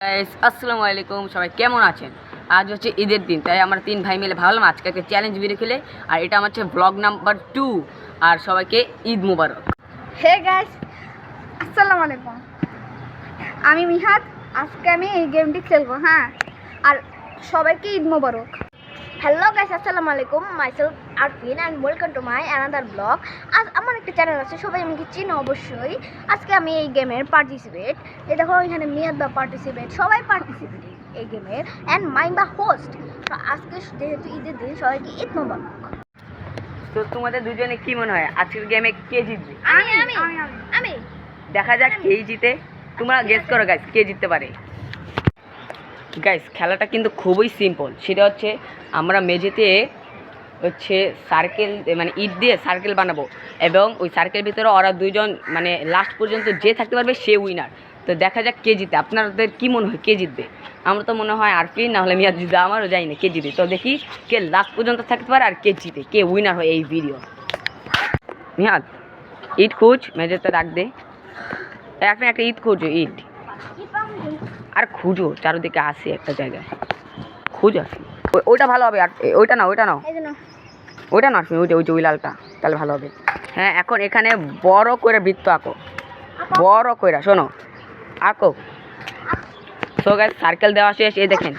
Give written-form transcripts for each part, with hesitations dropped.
Guys আসসালামু আলাইকুম, সবাই কেমন আছেন? আজ হচ্ছে ঈদের দিন, তাই আমরা তিন ভাই মিলে ভাবলাম আজকে একটা চ্যালেঞ্জ ভিডিও খেলে। আর এটা আমার হচ্ছে ব্লগ নাম্বার 2। আর সবাইকে ঈদ মুবারক। হে গাইস, আসসালামু আলাইকুম। আমি মিহাদ। আজকে আমি এই গেমটি খেলবো। হ্যাঁ, আর সবাইকে ঈদ মোবারক। হ্যালো গাইস, আসসালামু আলাইকুম। Myself Arfin and welcome to my another blog. আজ আমার একটা চ্যানেল আছে, সবাই আমাকে চিনো অবশ্যই। আজকে আমি এই গেমের পার্টিসিপেট। এই দেখো এখানে মিয়াদ বা পার্টিসিপেট, সবাই পার্টিসিপেট এই গেমের অ্যান্ড মাই বা হোস্ট। তো আজকে যেহেতু ঈদের দিন, সবাইকে ঈদ মোবারক। তো তোমাদের দুজনে কি মনে হয় আজকের গেমে কে জিতবে? আমি দেখা যাক কে জিতে। তোমরা গেস করো গাইস, কে জিততে পারে। গাইস খেলাটা কিন্তু খুবই সিম্পল। সেটা হচ্ছে আমরা মেঝেতে হচ্ছে সার্কেল, মানে ইট দিয়ে সার্কেল বানাবো, এবং ওই সার্কেল ভিতরে ওরা দুইজন, মানে লাস্ট পর্যন্ত যে থাকতে পারবে সে উইনার। তো দেখা যাক কে জিতে। আপনাদের কি মনে হয় কে জিতবে? আমরা তো মনে হয় আরফিন, না হলে মিয়াদ জিতবে। আমারও জানি না কে জিতে। তো দেখি কে লাস্ট পর্যন্ত থাকতে পারে আর কে জিতে, কে উইনার হয় এই ভিডিও। মিয়াদ ইট খুঁজ, মেঝেতে রাখ দে। এখন একটা ইট খুঁজো, ইট আর খুঁজো চারদিকে আসে একটা জায়গায় খুঁজো। ওইটা ভালো হবে। আর ওইটা না, ওইটা নাও, ওইটা না, ওইটা ওই যে ওই লালটা, তাহলে ভালো হবে। হ্যাঁ, এখন এখানে বড় করে বৃত্ত আঁকো, বড় করে। শোনো, আঁকো। সো গাইস সার্কেল দেওয়া শেষ। এই দেখেন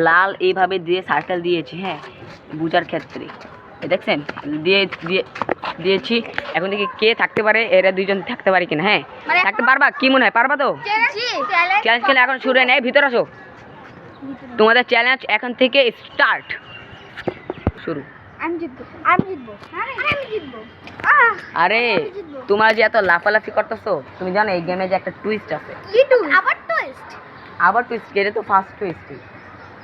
লাল এইভাবে দিয়ে সার্কেল দিয়েছি, হ্যাঁ, বুঝার ক্ষেত্রে। এই দেখছেন দিয়েছি। এখন দেখি কে থাকতে পারে, এরা দুইজন থাকতে পারে কিনা। হ্যাঁ, থাকতে পারবা? কি মনে হয় পারবা? তো চ্যালেঞ্জ খেলে এখন শুরু হয় নাই, ভিতরে আসো। তোমাদের চ্যালেঞ্জ এখন থেকে স্টার্ট, শুরু। আরে তোমরা যে এত লাফালাফি করতেছো, তুমি জানো এই গেমে যে একটা টুইস্ট আছে। আবার টুইস্ট? এটা তো ফার্স্ট টুইস্ট।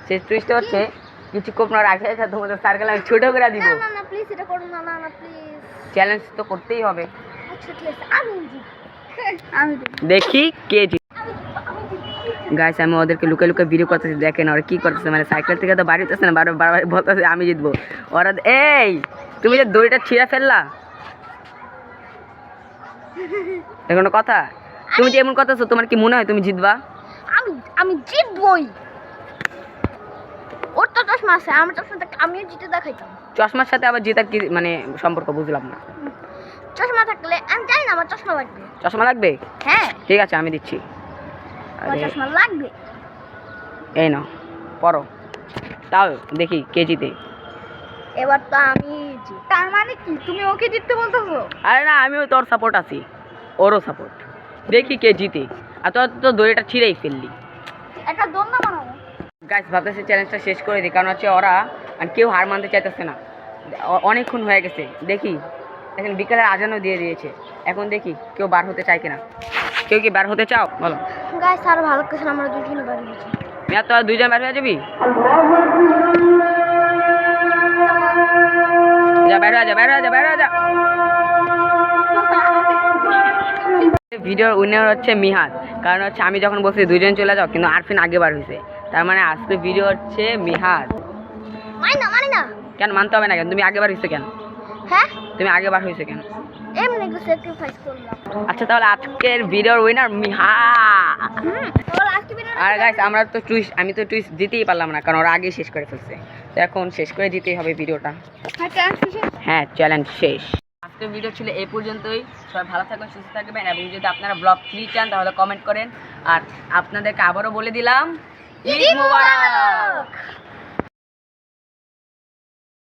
সেই টুইস্টটা হচ্ছে কিছুক্ষণ পর আগে তোমাদের সার্কেল আমি ছোট করে দিব। প্লিজ এটা করুন না, না প্লিজ। চ্যালেঞ্জ তো করতেই হবে। আচ্ছা ঠিক আছে, আমি দেখি কে জিতে। গাইস আমি ওদেরকে লুকে লুকে ভিডিও করতেছি, দেখেন ওরা কি করতেছে। মানে সাইকেল থেকে তো বাড়ি হতেছে না, বারবার বলতেছে আমি জিতবো। ওরা এই তুমি যে দড়িটা ছিঁড়ে ফেললা, কোনো কথা? তুমি যে এমন করতেছো, তোমার কি মনে হয় তুমি জিতবা? আমি জিতবই। ওর তো চশমা আছে, আমার চশমা থাকলে আমিও জিতে দেখাইতাম। চশমার সাথে আবার জেতার কি মানে সম্পর্ক, বুঝলাম না। চশমা থাকলে আমি জানি না, আমার চশমা লাগবে। চশমা লাগবে? হ্যাঁ ঠিক আছে, আমি দিচ্ছি। আমার চশমা লাগবে। এই নাও পড়ো, তাও দেখি কে জিতে। এবার তো আমি জিত। তার মানে কি তুমি ওকে জিততে বলতেছো? আরে না, আমিও তোর সাপোর্ট আছি, ওরও সাপোর্ট। দেখি কে জিতে। আর তোর তো দড়িটা ছিঁড়েই ফেললি। একটা দোলনা বানাবো। গাইস ভাবতেছি চ্যালেঞ্জটা শেষ করে দিই, কারণ হচ্ছে ওরা আর কেউ হার মানতে চাইতেছে না। অনেকক্ষণ হয়ে গেছে। দেখি এখন বিকেলের আজানও দিয়ে দিয়েছে। এখন দেখি কেউ বার হতে চায় কিনা। কেউ কি বার হতে চাও বলো? গাইস আর ভালো কিছু না, আমরা দুজনে বাড়ি গেছি। মেয়া তো দুইজন বার হয়ে যাবি? যা বাইরে যা, বাইরে যা, বাইরে যা। ভিডিওর উইনার হচ্ছে মিহাদ, কারণ হচ্ছে আমি যখন বলছি দুইজন চলে যাও, কিন্তু আরফিন আগে বার হয়েছে। তার মানে আজকে ভিডিও হচ্ছে মিহাদ। মানে না কেন মানতে হবে না? কেন তুমি আগে বার হয়েছে কেন? হ্যাঁ, তুমি আগে বার হয়েছে কেন? এমনি একটু স্যাক্রিফাইস করলাম। আচ্ছা তাহলে আজকের ভিডিওর উইনার মিহাদ। তাহলে আজকে ভিডিও আর গাইস আমরা তো টুইস্ট, আমি তো টুইস্ট দিতেই পারলাম না, কারণ ওরা আগেই শেষ করে ফেলছে। তো এখন শেষ করে দিতেই হবে ভিডিওটা। হ্যাঁ, চ্যালেঞ্জ শেষ। আজকের ভিডিও ছিল এই পর্যন্তই। সবাই ভালো থাকবেন, সুস্থ থাকবেন, এবং যদি আপনারা ব্লগ 3 চান তাহলে কমেন্ট করেন। আর আপনাদেরকে আবারও বলে দিলাম ঈদ মোবারক।